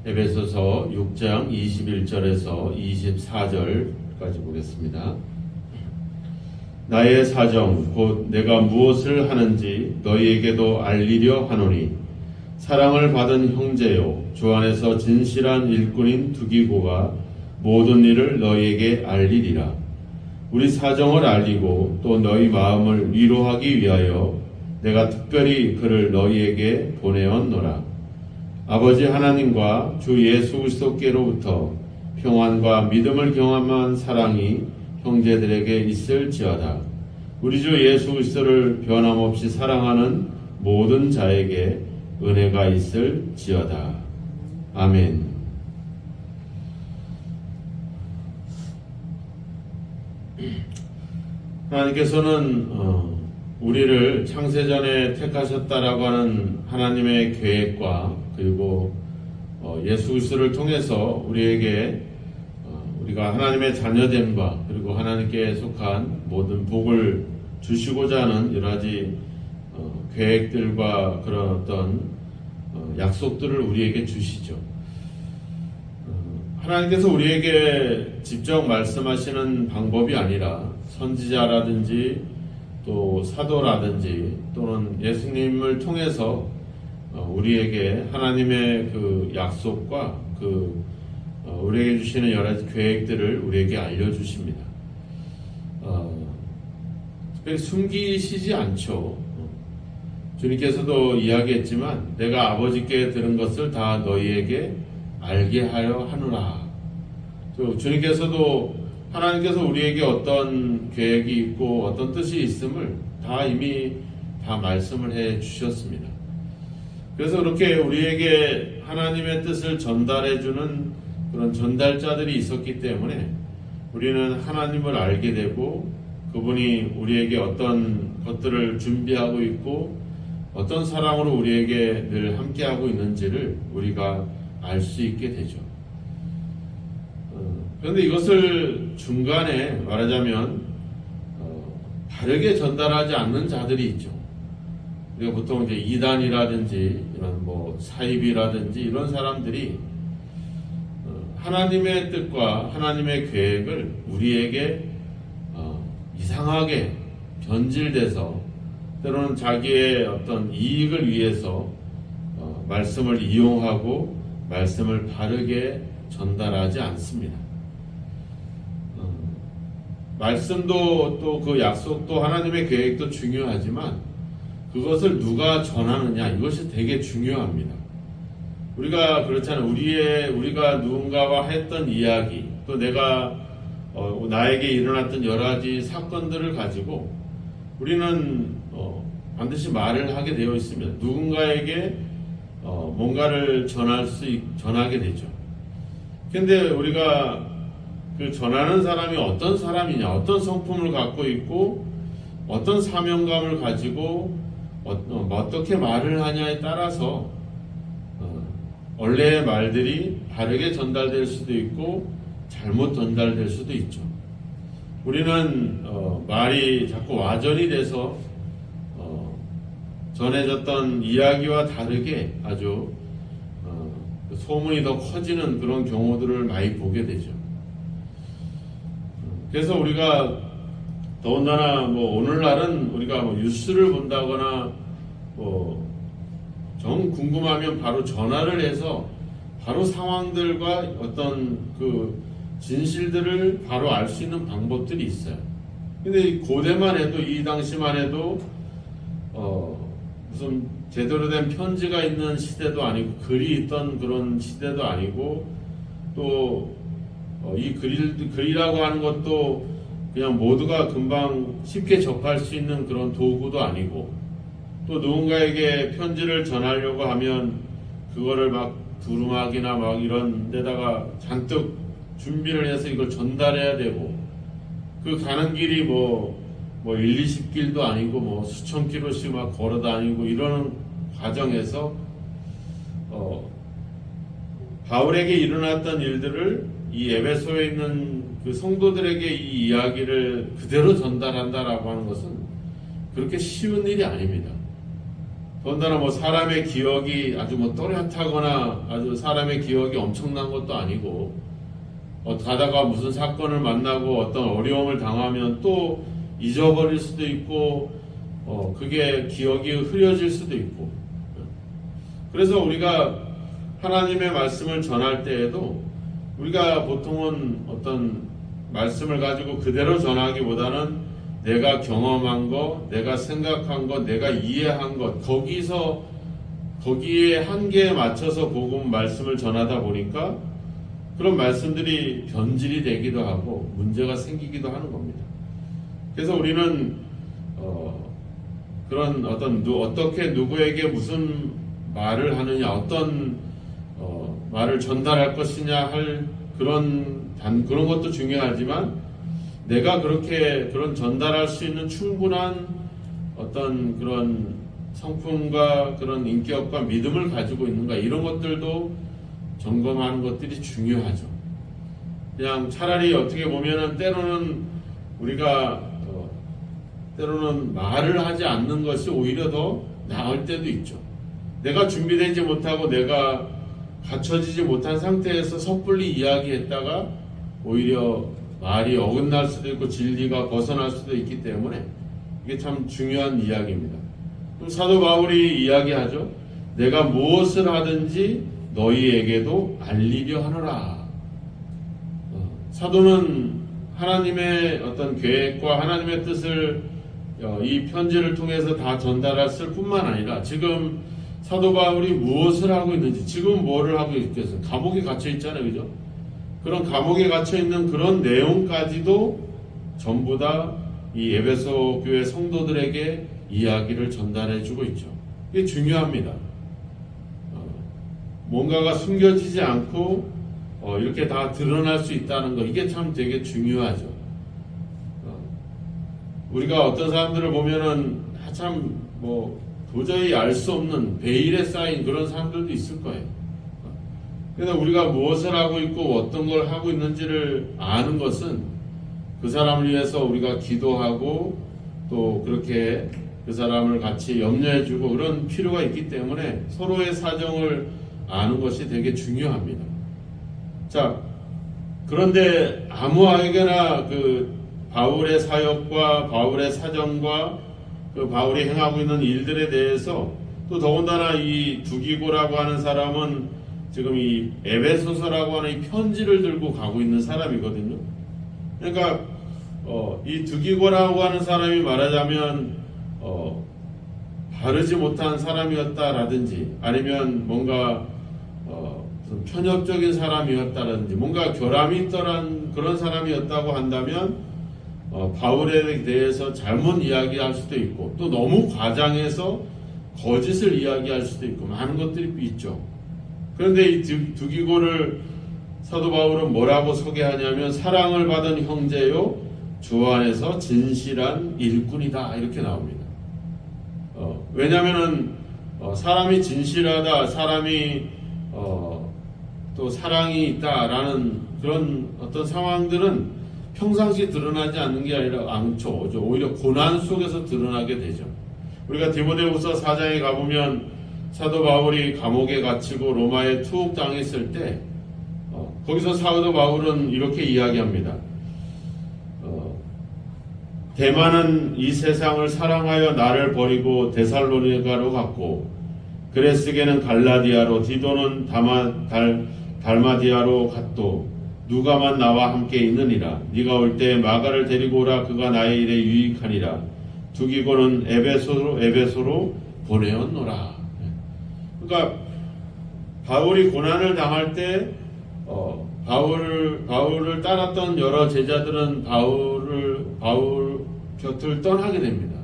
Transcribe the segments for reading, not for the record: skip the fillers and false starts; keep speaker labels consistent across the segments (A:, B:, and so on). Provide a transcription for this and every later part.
A: 에베소서 6장 21절에서 24절까지 보겠습니다. 나의 사정 곧 내가 무엇을 하는지 너희에게도 알리려 하노니 사랑을 받은 형제요 주 안에서 진실한 일꾼인 두기고가 모든 일을 너희에게 알리리라. 우리 사정을 알리고 또 너희 마음을 위로하기 위하여 내가 특별히 그를 너희에게 보내었노라. 아버지 하나님과 주 예수 그리스도께로부터 평안과 믿음을 경험한 사랑이 형제들에게 있을지어다. 우리 주 예수 그리스도를 변함없이 사랑하는 모든 자에게 은혜가 있을지어다. 아멘. 하나님께서는 우리를 창세전에 택하셨다라고 하는 하나님의 계획과 그리고 예수 그리스도를 통해서 우리에게 우리가 하나님의 자녀됨과 그리고 하나님께 속한 모든 복을 주시고자 하는 여러 가지 계획들과 그런 어떤 약속들을 우리에게 주시죠. 하나님께서 우리에게 직접 말씀하시는 방법이 아니라 선지자라든지 또 사도라든지 또는 예수님을 통해서 우리에게 하나님의 그 약속과 우리에게 주시는 여러 가지 계획들을 우리에게 알려주십니다. 특별히 숨기시지 않죠. 주님께서도 이야기했지만 내가 아버지께 들은 것을 다 너희에게 알게 하려 하노라. 주님께서도 하나님께서 우리에게 어떤 계획이 있고 어떤 뜻이 있음을 다 이미 다 말씀을 해 주셨습니다. 그래서 그렇게 우리에게 하나님의 뜻을 전달해 주는 그런 전달자들이 있었기 때문에 우리는 하나님을 알게 되고 그분이 우리에게 어떤 것들을 준비하고 있고 어떤 사랑으로 우리에게 늘 함께하고 있는지를 우리가 알 수 있게 되죠. 그런데 이것을 중간에 말하자면 바르게 전달하지 않는 자들이 있죠. 우리가 보통 이제 이단이라든지 이런 사입이라든지 이런 사람들이 하나님의 뜻과 하나님의 계획을 우리에게 이상하게 변질돼서 때로는 자기의 어떤 이익을 위해서 말씀을 이용하고 말씀을 바르게 전달하지 않습니다. 말씀도 또 그 약속도 하나님의 계획도 중요하지만 그것을 누가 전하느냐 이것이 되게 중요합니다. 우리가 그렇잖아요. 우리가 누군가와 했던 이야기 또 내가 나에게 일어났던 여러 가지 사건들을 가지고 우리는 반드시 말을 하게 되어 있습니다. 누군가에게 뭔가를 전하게 되죠. 근데 우리가 그 전하는 사람이 어떤 사람이냐, 어떤 성품을 갖고 있고 어떤 사명감을 가지고 어떻게 말을 하냐에 따라서 원래의 말들이 바르게 전달될 수도 있고 잘못 전달될 수도 있죠. 우리는 말이 자꾸 와전이 돼서 전해졌던 이야기와 다르게 아주 소문이 더 커지는 그런 경우들을 많이 보게 되죠. 그래서 우리가 더군다나 오늘날은 우리가 뉴스를 본다거나 정 궁금하면 바로 전화를 해서 바로 상황들과 어떤 그 진실들을 바로 알 수 있는 방법들이 있어요. 근데 고대만 해도 이 당시만 해도 무슨 제대로 된 편지가 있는 시대도 아니고 글이 있던 그런 시대도 아니고 또 이 글이라고 하는 것도 그냥 모두가 금방 쉽게 접할 수 있는 그런 도구도 아니고 또 누군가에게 편지를 전하려고 하면 그거를 막 두루마기나 막 이런 데다가 잔뜩 준비를 해서 이걸 전달해야 되고 그 가는 길이 1, 20길도 아니고 수천 킬로씩 막 걸어 다니고 이러는 과정에서 바울에게 일어났던 일들을 이 에베소에 있는 그 성도들에게 이 이야기를 그대로 전달한다라고 하는 것은 그렇게 쉬운 일이 아닙니다. 더군다나 뭐 사람의 기억이 아주 뭐 또렷하거나 아주 사람의 기억이 엄청난 것도 아니고, 가다가 무슨 사건을 만나고 어떤 어려움을 당하면 또 잊어버릴 수도 있고, 그게 기억이 흐려질 수도 있고. 그래서 우리가 하나님의 말씀을 전할 때에도 우리가 보통은 어떤 말씀을 가지고 그대로 전하기보다는 내가 경험한 것, 내가 생각한 것, 내가 이해한 것, 거기에 한계에 맞춰서 복음 말씀을 전하다 보니까 그런 말씀들이 변질이 되기도 하고 문제가 생기기도 하는 겁니다. 그래서 우리는 그런 어떻게 누구에게 무슨 말을 하느냐, 어떤 말을 전달할 것이냐 할 그런 것도 중요하지만, 내가 그런 전달할 수 있는 충분한 어떤 그런 성품과 그런 인격과 믿음을 가지고 있는가, 이런 것들도 점검하는 것들이 중요하죠. 그냥 차라리 어떻게 보면은 때로는 우리가 때로는 말을 하지 않는 것이 오히려 더 나을 때도 있죠. 내가 준비되지 못하고 내가 갖춰지지 못한 상태에서 섣불리 이야기했다가 오히려 말이 어긋날 수도 있고 진리가 벗어날 수도 있기 때문에 이게 참 중요한 이야기입니다. 그럼 사도 바울이 이야기하죠. 내가 무엇을 하든지 너희에게도 알리려 하노라. 사도는 하나님의 어떤 계획과 하나님의 뜻을 이 편지를 통해서 다 전달했을 뿐만 아니라, 지금 사도 바울이 무엇을 하고 있는지, 지금 뭐를 하고 있겠어요? 감옥에 갇혀 있잖아요, 그죠? 그런 감옥에 갇혀 있는 그런 내용까지도 전부 다 이 에베소 교회 성도들에게 이야기를 전달해주고 있죠. 이게 중요합니다. 뭔가가 숨겨지지 않고 이렇게 다 드러날 수 있다는 거, 이게 참 되게 중요하죠. 우리가 어떤 사람들을 보면은 참 도저히 알 수 없는 베일에 쌓인 그런 사람들도 있을 거예요. 그래서 우리가 무엇을 하고 있고 어떤 걸 하고 있는지를 아는 것은 그 사람을 위해서 우리가 기도하고 또 그렇게 그 사람을 같이 염려해주고 그런 필요가 있기 때문에 서로의 사정을 아는 것이 되게 중요합니다. 자, 그런데 아무에게나 그 바울의 사역과 바울의 사정과 그 바울이 행하고 있는 일들에 대해서, 또 더군다나 이 두기고라고 하는 사람은 지금 이 에베소서라고 하는 이 편지를 들고 가고 있는 사람이거든요. 그러니까 이 두기고라고 하는 사람이 말하자면 바르지 못한 사람이었다라든지, 아니면 뭔가 무슨 편협적인 사람이었다라든지, 뭔가 결함이 있더란 그런 사람이었다고 한다면 바울에 대해서 잘못 이야기할 수도 있고, 또 너무 과장해서 거짓을 이야기할 수도 있고, 많은 것들이 있죠. 그런데 이 두기고를 사도 바울은 뭐라고 소개하냐면, 사랑을 받은 형제요 주 안에서 진실한 일꾼이다, 이렇게 나옵니다. 왜냐하면은 사람이 진실하다, 사람이 또 사랑이 있다라는 그런 어떤 상황들은 평상시 드러나지 않는 게 아니라 않죠. 오히려 고난 속에서 드러나게 되죠. 우리가 디모데후서 4장에 가보면 사도 바울이 감옥에 갇히고 로마에 투옥당했을 때 거기서 사도 바울은 이렇게 이야기합니다. 대만은 이 세상을 사랑하여 나를 버리고 데살로니가로 갔고, 그레스게는 갈라디아로, 디도는 달마디아로 갔도 누가만 나와 함께 있느니라. 네가 올 때 마가를 데리고 오라. 그가 나의 일에 유익하니라. 두기고는 에베소로 보내었노라. 그러니까 바울이 고난을 당할 때 바울을 따랐던 여러 제자들은 바울 곁을 떠나게 됩니다.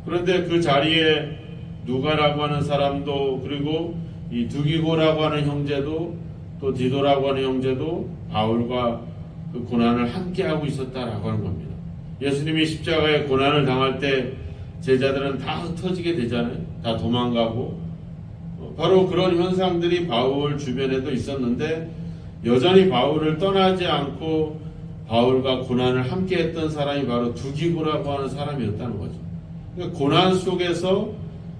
A: 그런데 그 자리에 누가라고 하는 사람도, 그리고 이 두기고라고 하는 형제도, 또 디도라고 하는 형제도 바울과 그 고난을 함께 하고 있었다라고 하는 겁니다. 예수님이 십자가에 고난을 당할 때 제자들은 다 흩어지게 되잖아요. 다 도망가고. 바로 그런 현상들이 바울 주변에도 있었는데, 여전히 바울을 떠나지 않고 바울과 고난을 함께 했던 사람이 바로 두기고라고 하는 사람이었다는 거죠. 그러니까 고난 속에서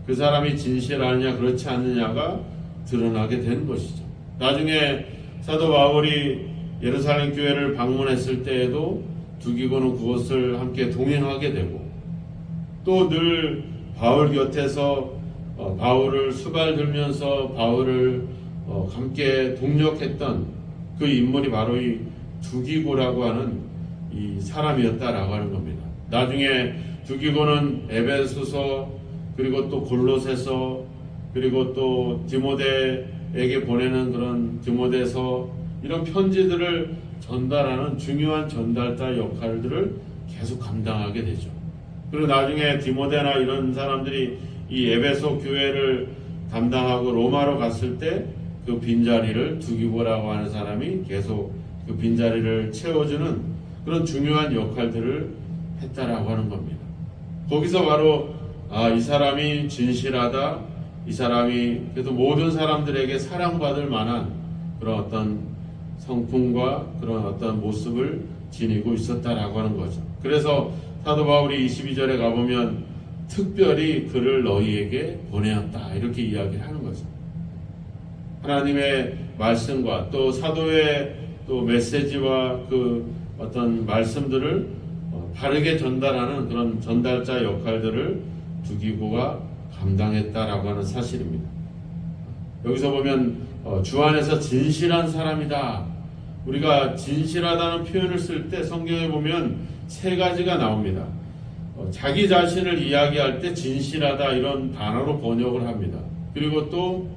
A: 그 사람이 진실하느냐 그렇지 않느냐가 드러나게 되는 것이죠. 나중에 사도 바울이 예루살렘 교회를 방문했을 때에도 두기고는 그것을 함께 동행하게 되고, 또 늘 바울 곁에서 바울을 수발들면서 바울을 함께 동력했던 그 인물이 바로 이 두기고라고 하는 이 사람이었다라고 하는 겁니다. 나중에 두기고는 에베소서, 그리고 또 골로새서, 그리고 또 디모데에게 보내는 그런 디모데서, 이런 편지들을 전달하는 중요한 전달자 역할들을 계속 감당하게 되죠. 그리고 나중에 디모데나 이런 사람들이 이 에베소 교회를 담당하고 로마로 갔을 때 그 빈자리를 두기고라고 하는 사람이 계속 그 빈자리를 채워주는 그런 중요한 역할들을 했다라고 하는 겁니다. 거기서 바로 이 사람이 진실하다, 이 사람이 그래도 모든 사람들에게 사랑받을 만한 그런 어떤 성품과 그런 어떤 모습을 지니고 있었다라고 하는 거죠. 그래서 사도 바울이 22절에 가보면 특별히 그를 너희에게 보내었다 이렇게 이야기를 하는 거죠. 하나님의 말씀과 또 사도의 또 메시지와 그 어떤 말씀들을 바르게 전달하는 그런 전달자 역할들을 두기고가 감당했다라고 하는 사실입니다. 여기서 보면 주 안에서 진실한 사람이다. 우리가 진실하다는 표현을 쓸 때 성경에 보면 세 가지가 나옵니다. 자기 자신을 이야기할 때 진실하다 이런 단어로 번역을 합니다. 그리고 또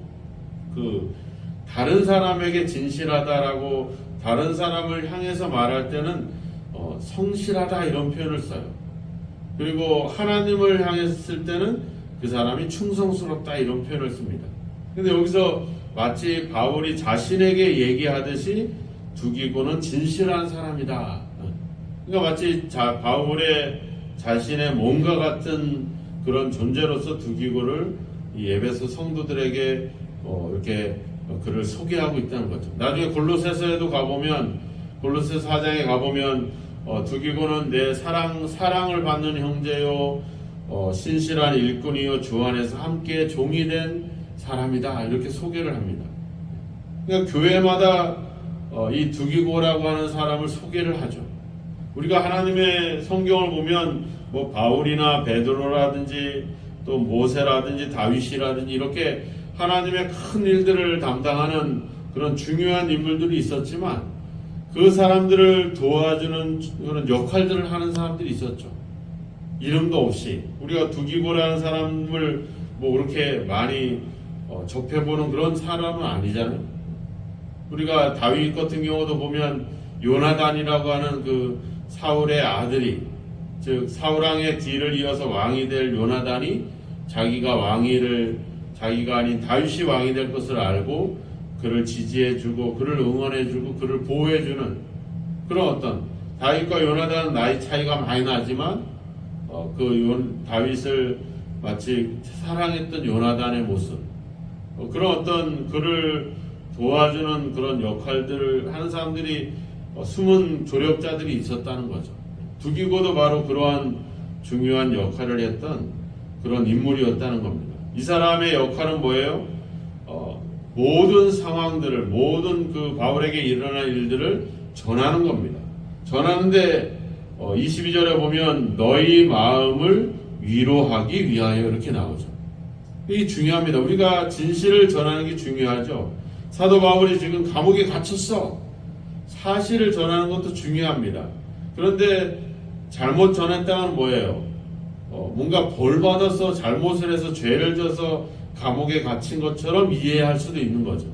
A: 다른 사람에게 진실하다라고 다른 사람을 향해서 말할 때는 성실하다 이런 표현을 써요. 그리고 하나님을 향했을 때는 그 사람이 충성스럽다 이런 표현을 씁니다. 근데 여기서 마치 바울이 자신에게 얘기하듯이 두기고는 진실한 사람이다. 그러니까 마치 바울의 자신의 몸과 같은 그런 존재로서 두기고를 이 에베소 성도들에게 이렇게 그를 소개하고 있다는 거죠. 나중에 골로새서에도 가보면, 골로새 4장에 가보면 두기고는 내 사랑을 받는 형제요, 신실한 일꾼이요, 주 안에서 함께 종이 된 사람이다 이렇게 소개를 합니다. 그러니까 교회마다 이 두기고라고 하는 사람을 소개를 하죠. 우리가 하나님의 성경을 보면 뭐 바울이나 베드로라든지 또 모세라든지 다윗이라든지 이렇게 하나님의 큰 일들을 담당하는 그런 중요한 인물들이 있었지만 그 사람들을 도와주는 그런 역할들을 하는 사람들이 있었죠. 이름도 없이 우리가 두기고라는 사람을 뭐 그렇게 많이 접해보는 그런 사람은 아니잖아요. 우리가 다윗 같은 경우도 보면 요나단이라고 하는 그 사울의 아들이, 즉 사울왕의 뒤를 이어서 왕이 될 요나단이 자기가 아닌 다윗이 왕이 될 것을 알고 그를 지지해주고 그를 응원해주고 그를 보호해주는 그런 어떤, 다윗과 요나단은 나이 차이가 많이 나지만 다윗을 마치 사랑했던 요나단의 모습, 그런 어떤 그를 도와주는 그런 역할들을 하는 사람들이 숨은 조력자들이 있었다는 거죠. 두기고도 바로 그러한 중요한 역할을 했던 그런 인물이었다는 겁니다. 이 사람의 역할은 뭐예요? 모든 상황들을, 모든 그 바울에게 일어난 일들을 전하는 겁니다. 전하는데 22절에 보면 너희 마음을 위로하기 위하여 이렇게 나오죠. 이게 중요합니다. 우리가 진실을 전하는 게 중요하죠. 사도 바울이 지금 감옥에 갇혔어. 사실을 전하는 것도 중요합니다. 그런데 잘못 전했다면 뭐예요? 뭔가 벌 받아서 잘못을 해서 죄를 져서 감옥에 갇힌 것처럼 이해할 수도 있는 거죠.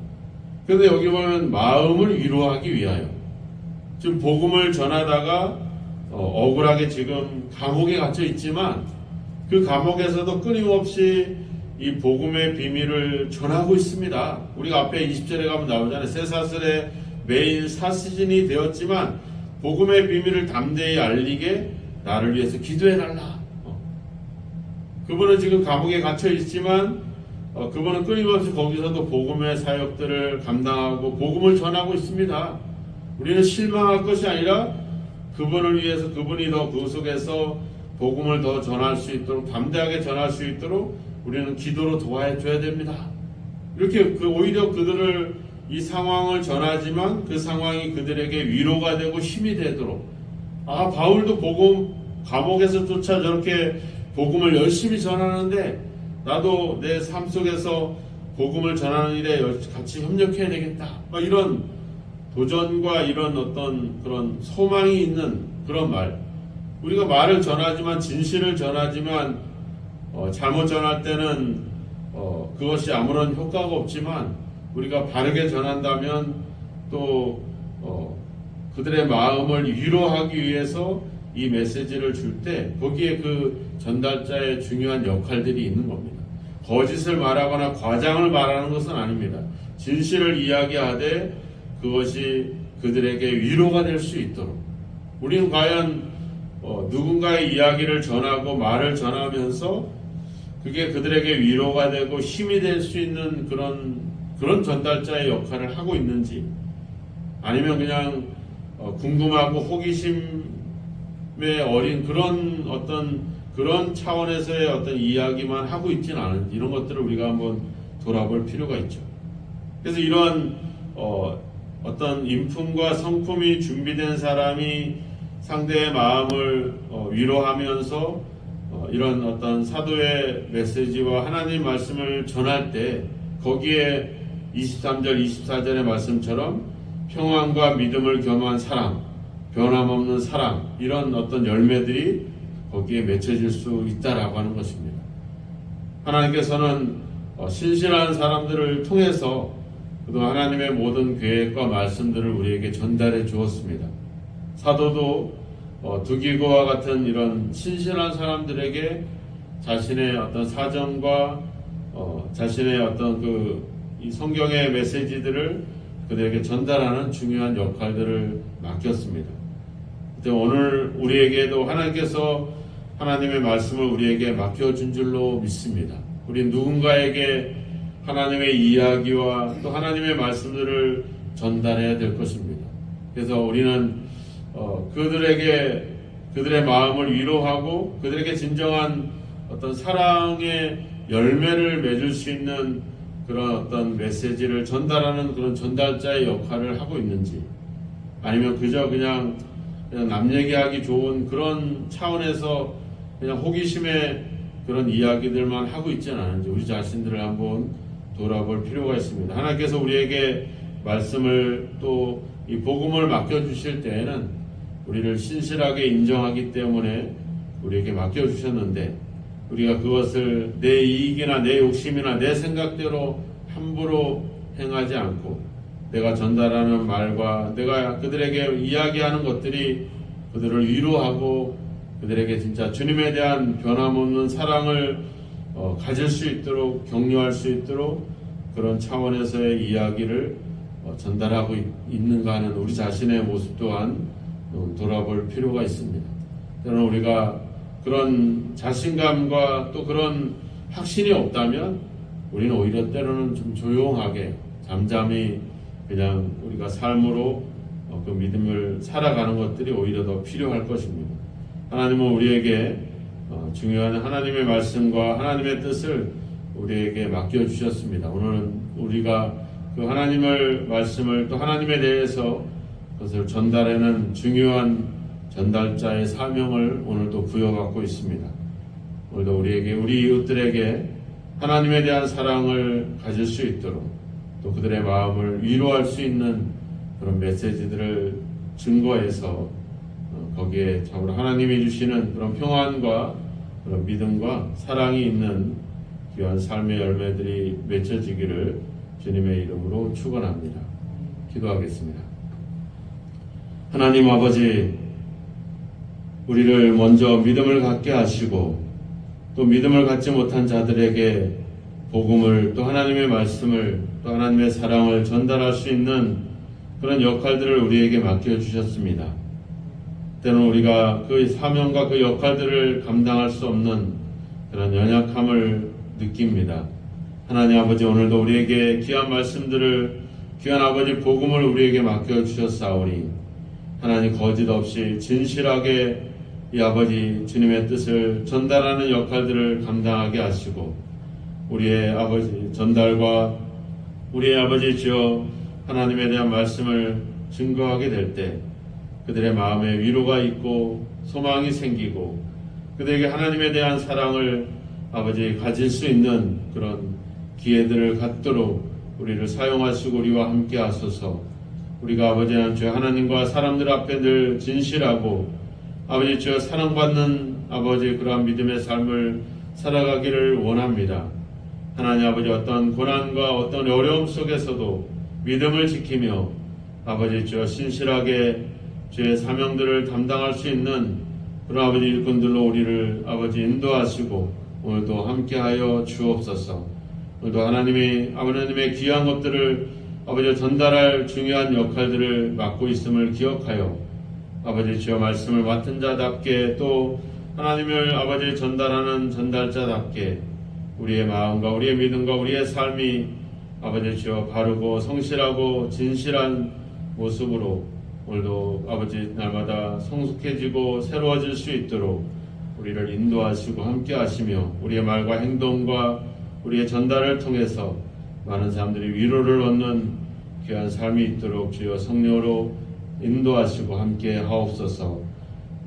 A: 그런데 여기 보면 마음을 위로하기 위하여, 지금 복음을 전하다가 억울하게 지금 감옥에 갇혀 있지만 그 감옥에서도 끊임없이 이 복음의 비밀을 전하고 있습니다. 우리가 앞에 20절에 가면 나오잖아요. 쇠사슬의 매일 사시진이 되었지만 복음의 비밀을 담대히 알리게 나를 위해서 기도해달라. 그분은 지금 감옥에 갇혀 있지만 그분은 끊임없이 거기서도 복음의 사역들을 감당하고 복음을 전하고 있습니다. 우리는 실망할 것이 아니라 그분을 위해서, 그분이 더 그 속에서 복음을 더 전할 수 있도록, 담대하게 전할 수 있도록 우리는 기도로 도와줘야 됩니다. 이렇게 오히려 그들을 이 상황을 전하지만 그 상황이 그들에게 위로가 되고 힘이 되도록, 바울도 복음 감옥에서 쫓아 저렇게 복음을 열심히 전하는데 나도 내 삶 속에서 복음을 전하는 일에 같이 협력해야 되겠다. 이런 도전과 이런 어떤 그런 소망이 있는 그런 말. 우리가 말을 전하지만, 진실을 전하지만 잘못 전할 때는 그것이 아무런 효과가 없지만, 우리가 바르게 전한다면 또 그들의 마음을 위로하기 위해서 이 메시지를 줄 때 거기에 그 전달자의 중요한 역할들이 있는 겁니다. 거짓을 말하거나 과장을 말하는 것은 아닙니다. 진실을 이야기하되 그것이 그들에게 위로가 될 수 있도록, 우리는 과연 누군가의 이야기를 전하고 말을 전하면서 그게 그들에게 위로가 되고 힘이 될 수 있는 그런 전달자의 역할을 하고 있는지, 아니면 그냥 궁금하고 호기심에 어린 그런 차원에서의 어떤 이야기만 하고 있지는 않은지, 이런 것들을 우리가 한번 돌아볼 필요가 있죠. 그래서 이러한 어떤 인품과 성품이 준비된 사람이 상대의 마음을 위로하면서 이런 어떤 사도의 메시지와 하나님 말씀을 전할 때 거기에 23절, 24절의 말씀처럼 평안과 믿음을 겸한 사랑, 변함없는 사랑, 이런 어떤 열매들이 거기에 맺혀질 수 있다라고 하는 것입니다. 하나님께서는 신실한 사람들을 통해서 그동안 하나님의 모든 계획과 말씀들을 우리에게 전달해 주었습니다. 사도도 두기고와 같은 이런 신실한 사람들에게 자신의 어떤 사정과 자신의 어떤 이 성경의 메시지들을 그들에게 전달하는 중요한 역할들을 맡겼습니다. 오늘 우리에게도 하나님께서 하나님의 말씀을 우리에게 맡겨준 줄로 믿습니다. 우리 누군가에게 하나님의 이야기와 또 하나님의 말씀들을 전달해야 될 것입니다. 그래서 우리는 그들의 마음을 위로하고 그들에게 진정한 어떤 사랑의 열매를 맺을 수 있는 그런 어떤 메시지를 전달하는 그런 전달자의 역할을 하고 있는지, 아니면 그저 그냥 남 얘기하기 좋은 그런 차원에서 그냥 호기심의 그런 이야기들만 하고 있지는 않은지 우리 자신들을 한번 돌아볼 필요가 있습니다. 하나님께서 우리에게 말씀을 또 이 복음을 맡겨주실 때에는 우리를 신실하게 인정하기 때문에 우리에게 맡겨주셨는데, 우리가 그것을 내 이익이나 내 욕심이나 내 생각대로 함부로 행하지 않고 내가 전달하는 말과 내가 그들에게 이야기하는 것들이 그들을 위로하고 그들에게 진짜 주님에 대한 변함없는 사랑을 가질 수 있도록, 격려할 수 있도록 그런 차원에서의 이야기를 전달하고 있는가 하는 우리 자신의 모습 또한 돌아볼 필요가 있습니다. 때로는 우리가 그런 자신감과 또 그런 확신이 없다면 우리는 오히려 때로는 좀 조용하게 잠잠히 그냥 우리가 삶으로 그 믿음을 살아가는 것들이 오히려 더 필요할 것입니다. 하나님은 우리에게 중요한 하나님의 말씀과 하나님의 뜻을 우리에게 맡겨주셨습니다. 오늘은 우리가 그 하나님의 말씀을 또 하나님에 대해서 그것을 전달하는 중요한 전달자의 사명을 오늘도 부여받고 있습니다. 오늘도 우리에게, 우리 이웃들에게 하나님에 대한 사랑을 가질 수 있도록 또 그들의 마음을 위로할 수 있는 그런 메시지들을 증거해서 거기에 참으로 하나님이 주시는 그런 평안과 그런 믿음과 사랑이 있는 귀한 삶의 열매들이 맺혀지기를 주님의 이름으로 축원합니다. 기도하겠습니다. 하나님 아버지, 우리를 먼저 믿음을 갖게 하시고 또 믿음을 갖지 못한 자들에게 복음을, 또 하나님의 말씀을, 또 하나님의 사랑을 전달할 수 있는 그런 역할들을 우리에게 맡겨주셨습니다. 때로는 우리가 그 사명과 그 역할들을 감당할 수 없는 그런 연약함을 느낍니다. 하나님 아버지, 오늘도 우리에게 귀한 말씀들을, 귀한 아버지 복음을 우리에게 맡겨주셨사오니 하나님 거짓 없이 진실하게 이 아버지 주님의 뜻을 전달하는 역할들을 감당하게 하시고 우리의 아버지 전달과 우리의 아버지 주여 하나님에 대한 말씀을 증거하게 될 때 그들의 마음에 위로가 있고 소망이 생기고 그들에게 하나님에 대한 사랑을 아버지 가질 수 있는 그런 기회들을 갖도록 우리를 사용하시고 우리와 함께 하소서. 우리가 아버지 하나님과 사람들 앞에 늘 진실하고 아버지 주여 사랑받는 아버지 그러한 믿음의 삶을 살아가기를 원합니다. 하나님 아버지 어떤 고난과 어떤 어려움 속에서도 믿음을 지키며 아버지 주여 신실하게 주의 사명들을 담당할 수 있는 그런 아버지 일꾼들로 우리를 아버지 인도하시고 오늘도 함께하여 주옵소서. 오늘도 하나님의 귀한 것들을 아버지 전달할 중요한 역할들을 맡고 있음을 기억하여 아버지 주여 말씀을 맡은 자답게 또 하나님을 아버지 전달하는 전달자답게 우리의 마음과 우리의 믿음과 우리의 삶이 아버지 주여 바르고 성실하고 진실한 모습으로 오늘도 아버지 날마다 성숙해지고 새로워질 수 있도록 우리를 인도하시고 함께 하시며 우리의 말과 행동과 우리의 전달을 통해서 많은 사람들이 위로를 얻는 귀한 삶이 있도록 주여 성령으로 인도하시고 함께 하옵소서.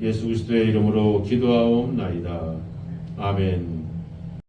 A: 예수 그리스도의 이름으로 기도하옵나이다. 아멘.